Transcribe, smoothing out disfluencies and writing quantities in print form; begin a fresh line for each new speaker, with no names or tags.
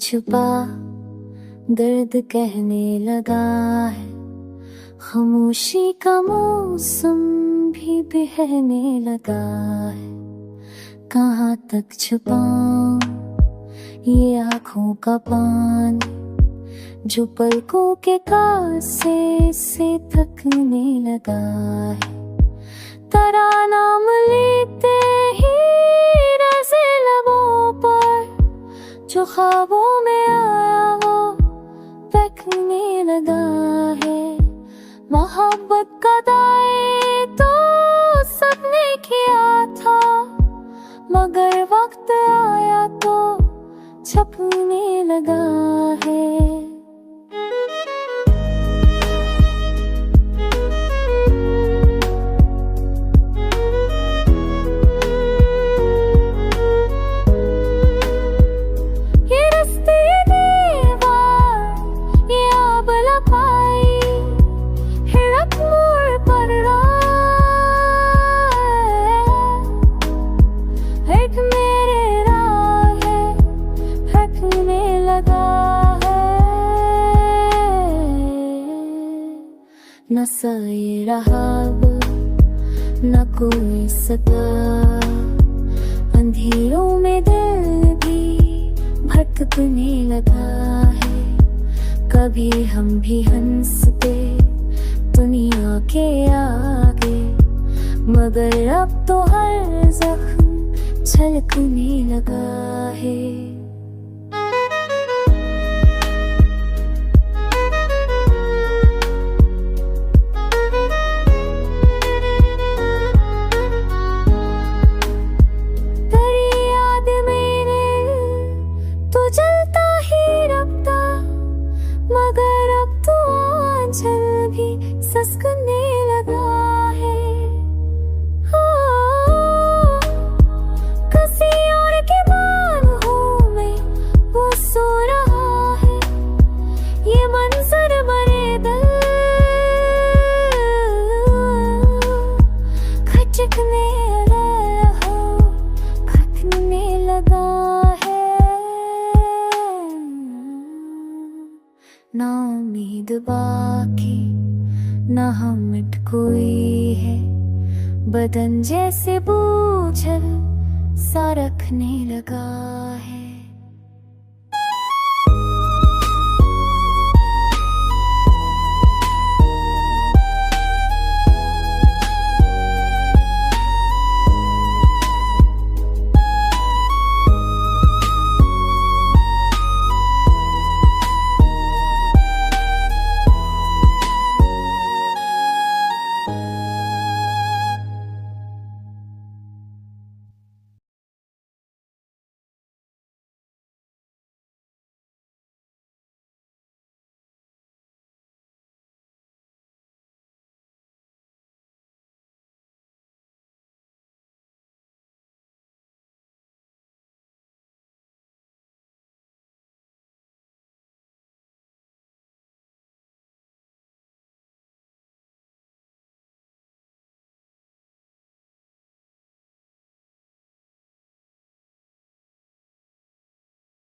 छुपा दर्द कहने लगा है, खामोशी का मौसम भी बहने लगा है। कहाँ तक छुपाऊं ये आँखों का पानी, जो पलकों के कासे से थकने लगा है। तेरा नाम लेते ही रसे लबों पर, जो ख्वाबों में आया वो बहकने लगा है। मोहब्बत का दाए तो सबने किया था, मगर वक्त आया तो छपने लगा है। न सही रहा न कोई सता, अंधेरों में दिल भी भटकने लगा है। कभी हम भी हंसते दुनिया के आगे, मगर अब तो हर जख्म छलकने लगा है। चलता ही रखता, मगर अब तो आंचल भी ससकने लगा है। किसी और के बाहों में वो सो रहा है, ये मंजर मरे दिल खटकने लगा है। ना उम्मीद बाकी ना हम कोई है, बदन जैसे बोझल सा रखने लगा है।